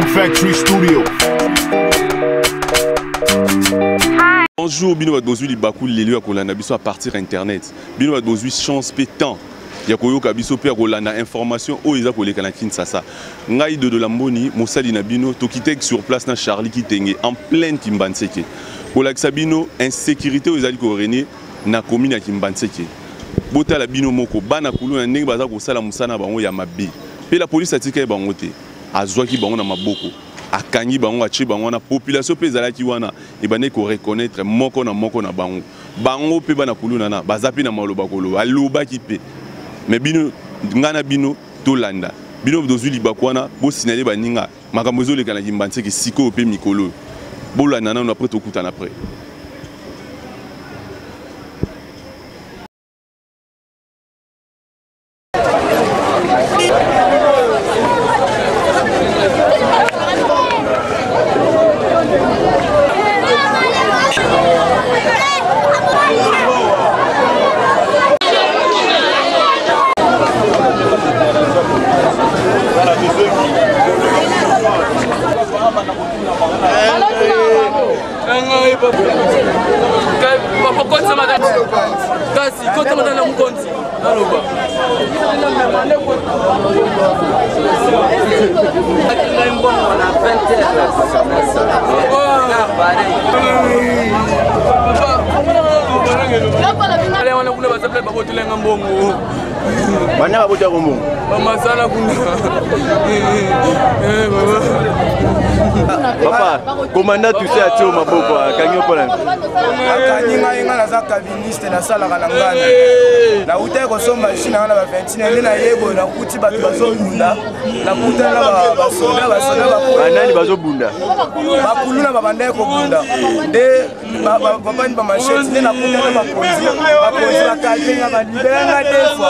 Sound Factory Studio. Bonjour, bino bazwi libaku lelo ya kolanda biso à partir internet. Bino bazwi chance pe temps. Ya koyoka biso pe kolanda information o eza koleka na Kinshasa. Ngai de la mboni mosali na bino tokitek sur place na Charlie Kitenge en pleine Kimbanseke. Kolakisa bino insécurité o ezali ko régner na commune ya Kimbanseke. Bota la bino moko bana kulu na ndenge baza ko sala musana bango ya mabe. Pe la police atika bango te. Azwaki bango na maboko. Akangi bango achi bango na population pe ezalaki wana ebane ko reconnaître moko na bango. Bango pe bana kulu na bazapi na maloba kolo alobaki pe. Mais bino ngana bino tolanda. Bino dozwi libakwana bo signaler baninga makambo zo lekana Kimbanseke siko pe mikolo. Bolanda na après to kutana après. Papa, commandant tu sais à Tio Maboko, Kagno Polan. Kanyinga inga na za kabiniste na sala kalangana. Na ute ko so machine na 29 na yebo na kuti batu bazobunda. Na kuta na basoda ba nani bazobunda. Bakuluna babande ko bunda. De papa ni ba machine na kuta na bakonzi. Bakonzi bakajinga ba libera defo.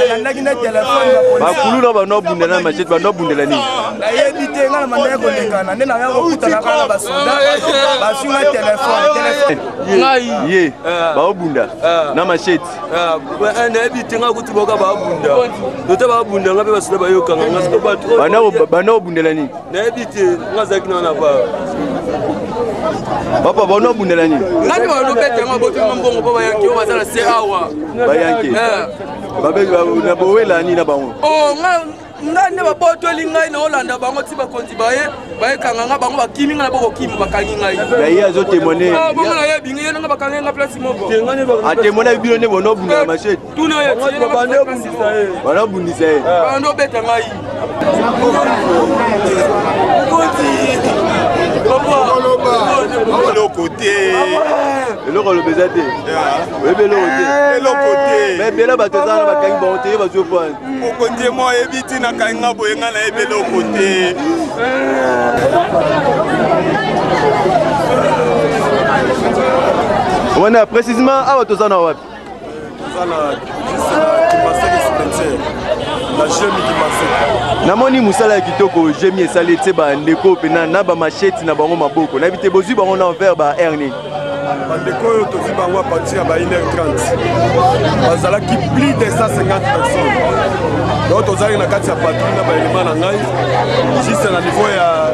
Na ndaki na telefone bakonzi. Bakuluna ba no bunda na machine ba no bunda la ni. Na yebite nga na mande ko lekana. Nde na ya ko kuta na kana basoda. Basunga telefone. Ye, baobunda na machete. Na ebite nga kuti boka baobunda. Tota baobunda ngabe basula bayoka nga siko batu. Bana obundela ni. Na ebite nga zaki na ba. Papa bana obundela ni. Ngani ba no bete nga botu mbongo baba yanki o bazala se awa. Ba yanki. Babe na bowela ni na bango. Oh ngani ba boto lingai na Holanda bango ti ba konzi baye kanga nga bango bakimi nga na boko kimi bakangi ngai. Ya ye azo témoigner. Ah bongo na ye bingi ye nga bakangi nga place moko. A témoigner bino ne bono bunda na machete. Tout le ye bana bundisa ye. Bana bundisa ye. Bana beta ngai. Le côté le bezate. Oui, le côté. le côté. Mais bien là batezana bakangi bonté bazo point. Côté moi ebiti na kanga boyenga na ebele le côté. On a précisément à Watozana wapi. La jeune Kimbanseke. Namoni musala kitoko jemi esali tseba ndeko pena na ba machete na bango maboko. Na bité bozui bango na envers ba hernie. Bandeko tozi bango à partir à 1h30. Bazala qui plus de 150 personnes. Donc tozali na kati ya patrouille na ba élément na ngai. Juste na niveau ya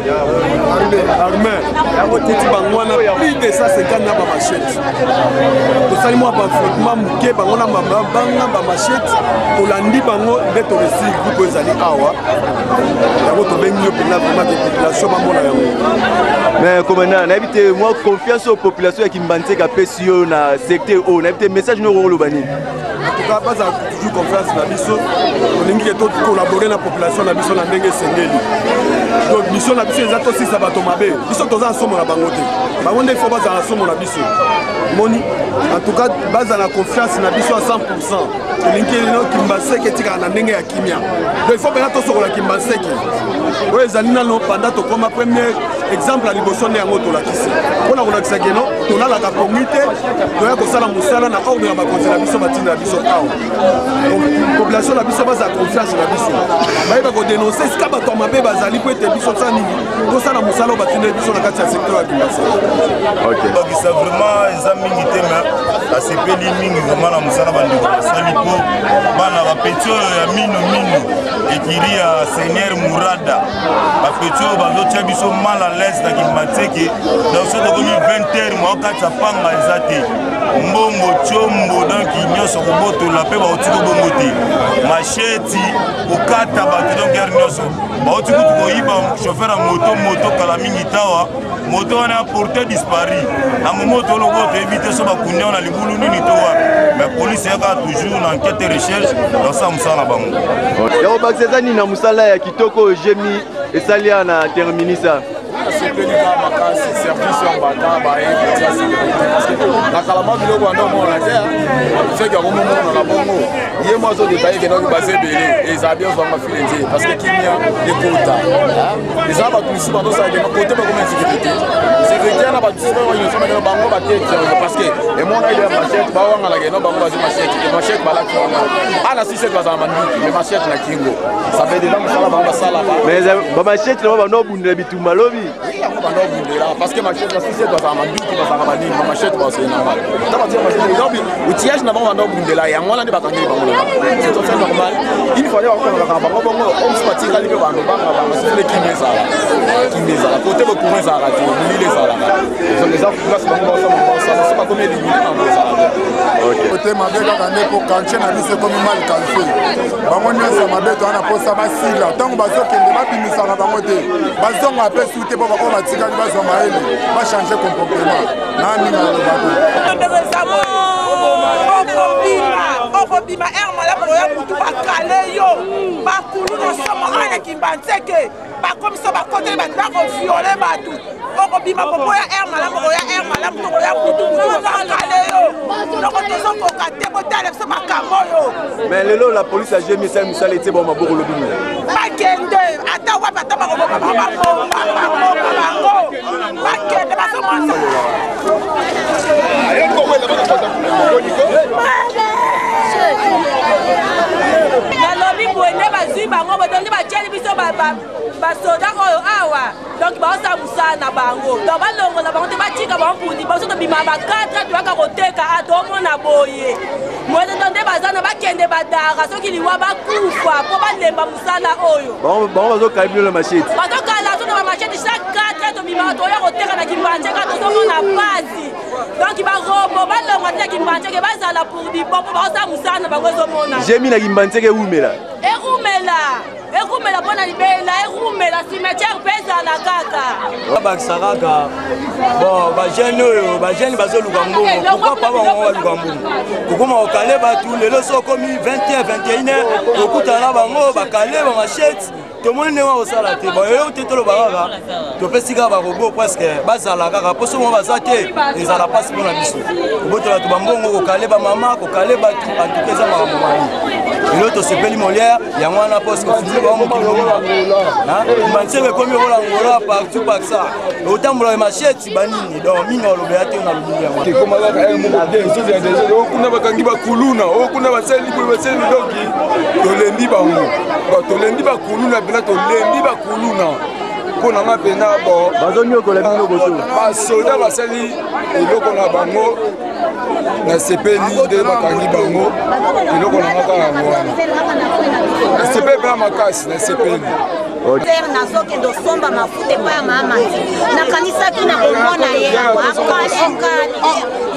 armée. Yango kuti bango na plus de 150 na ba machete. Tozali mo ba affrontement muke bango na banga ba machete. Tolandi bango de to resi groupe ezali awa. Yango to bengi yo pena vraiment de population bamona yango. Mais commandant, na bité moi confiance aux populations qui Kimbanseke apesio na secteur o na bité message no rolo bani. En tout cas, pas toujours confiance na biso. On lingi to collaborer na population na biso na ndenge sengeli. Donc mission na biso ezato si sabato mabe. Biso toza somo na bango te. Bango nde faut baza na somo na biso. Moni en tout cas baza na confiance na biso à 100%. On lingi no Kimbanseke tika na ndenge ya kimia. Donc il faut bien to sokola Kimbanseke. Oyo ezali nano pendant to comme premier exemple à liboso nde yango to lakisi. Pona ko lakisa keno to na la communauté to ya ko sala musala na ordre ya bakonzi na biso batinda biso awa. Population la biso baza confiance na biso. Ba ko dénoncer ce ka bato mabe bazali ko ete biso tsani. To sala musala batinda biso na kati ya secteur ya Kimbanseke. OK. Donc ça vraiment eza mingi te mais asepeli mingi vraiment na musala bandi. Sali moko bana bapeti oyo ya mino ekiri ya Seigneur Mourada bapeti oyo bazotia biso mal à l'aise na Kimbanzeke donc so tokomi 20h mwakati ya panga eza te mbongo tiombo donc nyonso kobotola mpe baoti kobongo te macheti kokata bato donc yare nyonso baoti kutu koyiba chauffeur ya moto kala mingi tawa moto wana ya porte dispari na momoto ologo toyebi te so bakundi na libulu nini to wana mais police yaka toujours na enquête et recherche dans sa mosala bango ya kobakisa eza nini na mosala ya kitoko jemi esali na terminisa sepelika makasi service ya mbata bayekotia sécurité parce que nakalama biloko wana omona te feki akomomona na bongo ye mwa azodetaye kendaki base ebele eza bien ozwanga file te parce que kimia ekota eza na bato misusu bandosala kote bakoma insécurité sécurité na bato misusu bayosomakena bango bateki parce que emona ile ya machete bawangalaka eno bango bazi machete balaki wana ana sisete bazala manduki me machete na kingo ça fait déjà mosala bango basalaka mais bamachete nabo bandobundela bitumba lobi parce que machette la société doit avoir du qui va avoir une machette parce que normal dans la machette outillage n'a pas vendre bundela ya ngwana de bakangi bango c'est tout fait normal il fallait encore la bango bango on se patie la libe bango bango c'est les kimeza la côté beaucoup moins à rater les ala donc les autres place bango ça c'est pas comme limité bango ça OK côté mabeka kande pour kanche na biso comme mal calfé bango nyasa mabeto ana posa basila tango bazokende babimisa na bango te bazonga pe souté pour on va tirer les maïles va changer comportement nani na le bateau okobima air malamu oya mutu bakale yo bakulu nosoma ana Kimbanzeke bakomiso bakoteli bato bakoviole bato okobima popo ya air malamu tokoya mutu bakale yo loko tozokoka te botala biso makambo oyo mais lelo la police a jemi sa misala ete ba maboko lobini bakende ata wapi ata bakoboka bango bakende basomasa nalobi boye bazwi bango botonde batieli biso basoda oyo awa donc baosa mosala na bango donc balongola bango te batika bampudi baso tobima bakatra toyaka koteka atomona boye moyeto nde bazana bakende badara soki liwa bakufa mpo balemba mosala oyo bango bazokala bino na machete bazokala so na bamachete chaque 4 tobimaka toya koteka na Kimbanzeke tozomona pasi donc barobo balongwa te na Kimbanzeke bazala pour di bon mpo baosa mosala na bango ezomona jemi na Kimbanzeke erumela ekumela mpona libela erumela cimetière mpe ezala kaka bakisa kaka bon bagene oyo bagene bazoluka mbongo pourkoi pa bango baluka mbongo kokoma kokale bato lelo so okomi 20h 21h okutana na bango bakale bamachete tomoni ndenge bakosala te bayoyo te toloba kaka topesi kaka barobo presque bazala kaka mpo somo baza te ezala mpasi mpona biso kobotola bato bambongo kokale bamama kokale bato antuka eza makambo mami lelo tosepeli molière yango wana poske ofutile bao mokili Kimbanzeke ekomi okola ngola partout paksa otambola machete banini donc mingi olobela te na lobili yango ekoma kaka moko okuna bakangi bakuluna okuna basali doki tolembi bango tolembi bakuluna mpena tolembi bakuluna mpona nga mpena bo bazonyokola bino boso basoda basali eloko na bango na sepeli nde bakangi bango eloko na nga kaka yango wana nasepeli mpena makasi nasepeli nazokende osomba mafuta epai ya mamati nakanisaki na komona ye awa akalengali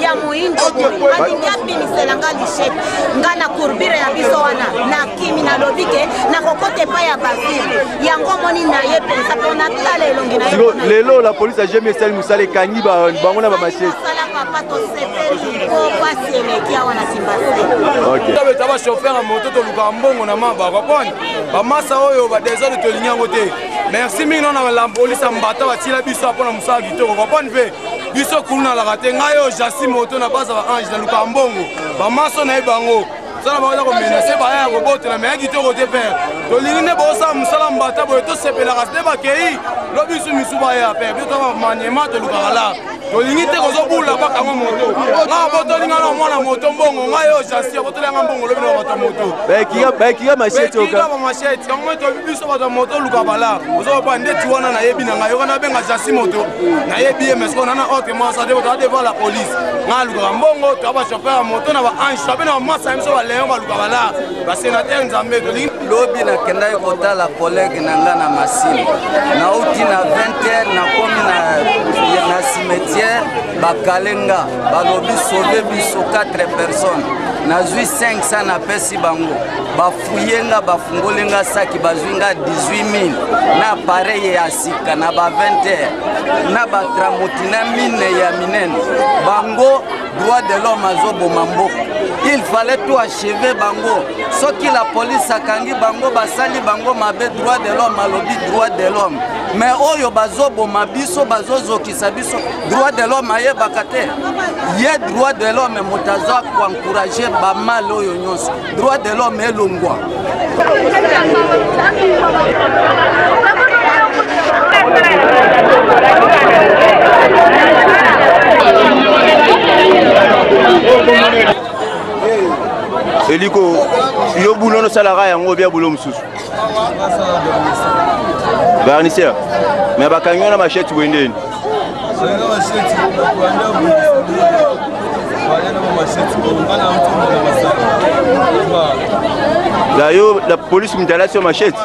ya moindo boye alingi abimisela nga lishete nga na courbure ya biso wana nakimi nalobi ke nakokota epai ya bavile yango moni na ye mpenza mpe natala elongi na ye lelo la police a jemi esali mosala ekangi bango na bamachete osala papa tosepeli po pasi eleki awa na Kimbanzeke tabeta bachauffeur ya moto toluka mbongo na mabaka poni bamasa oyo badesordre tolingi yango te merci mingi nona la police mbata batila biso mpona mosala kitoko koponi mpe biso kulu nalaka te ngai oyo jasi moto na basa baange naluka mbongo bamaso na ye bango sana bakoza komenase baya ya kobotela me ya kitoko te pere tolingi nde bosala mosala mbata boye tosepelaka te bakei lo biso misu baya pere biso toa bamaniema tolukaka la tolingi te kozobula bakango moto nga botolinga na mwana moto mbongo ngai oyo jasi botolinga mbongo lobi na bato moto bakiga machete oka machete yango moto biso bato moto luka bala ozoba ndeti wana nayebi na ngai yokana benga jasi moto nayebi ye mesko nana autre moi ça devant devant la police nga luka mbongo to ba chauffeur ya moto na ba ange to na massa miso ba leon ba luka bala ba sénateur nzambe tolingi lobi na kendai kotala collègue na nga na masini nauti na 20h nakomi na cimetière bakalenga balobi sauve biso 4 personnes nazwi 500 napesi bango bafuyenga bafungolenga saki bazwinga 18 000 na pareil ya sika na ba 20h na batramotina mine ya minene bango droit de l'homme azoboma mboka il fallait tout achever bango soki la police akangi bango basali bango mabe droit de l'homme alobi droit de l'homme mais oyo bazoboma biso bazozokisa biso droit de l'homme ayebaka te ye droit de l'homme moto aza koencourage bamal oyo nyonso droit de l'homme elongwa Eliko yo bulono salara yango bia bulo mususu garniser mais bakanyo na machete bwendeni là yo la police m'intéresse sur machete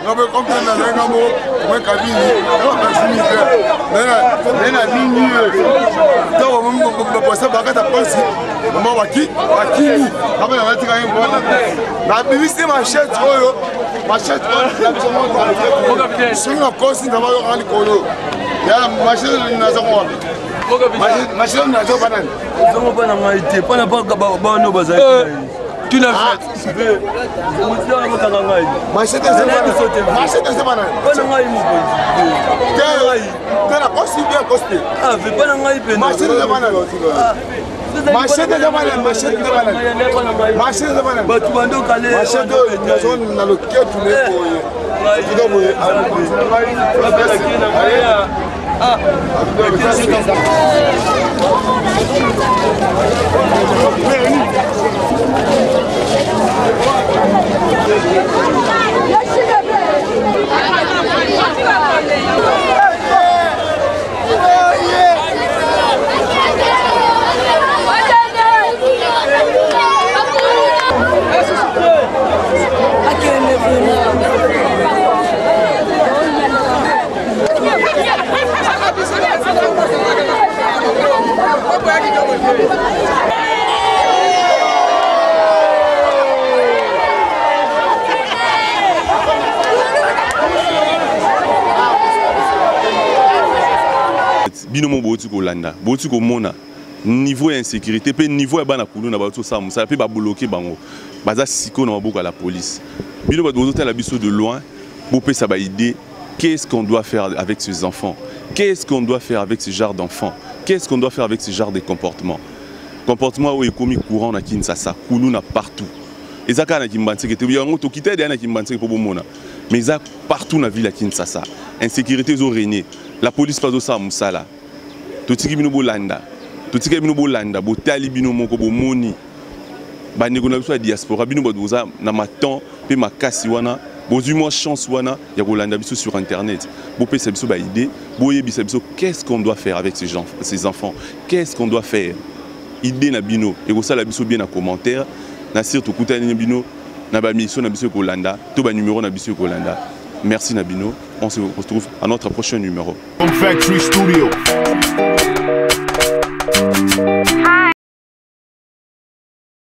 Non mais comme tu as un mot, comme un cabine, tu n'as fait. Binomo botu ko landa botu ko mona niveau insécurité pe niveau bana kulu na bato ça musala pe ba bloquer bango baza siko na maboko la police bino ba dozo la biso de loin pour pe ça ba idée qu'est-ce qu'on doit faire avec ces enfants, qu'est-ce qu'on doit faire avec ce genre d'enfants, qu'est-ce qu'on doit faire avec ce genre de comportement où est commis courant na Kinshasa kulu na partout ezaka na Kimbantseke te yango to kita de na Kimbantseke po bomona mais ça partout na ville à Kinshasa insécurité zo régner la police pas zo ça musala totiki bino bolanda totiki bino bolanda botali bino moko bomoni bandeko na biso ya diaspora bino boza na maton pe makasi wana bozui moi chance wana ya kolanda biso sur internet bopesa biso ba idée boyebisa biso qu'est-ce qu'on doit faire avec ces enfants, qu'est-ce qu'on doit faire idée na bino et kosala biso bien na commentaire na surtout kutani bino na ba mission na biso kolanda to ba numéro na biso kolanda. Merci Nabino, on se retrouve à notre prochain numéro. Factory Studio.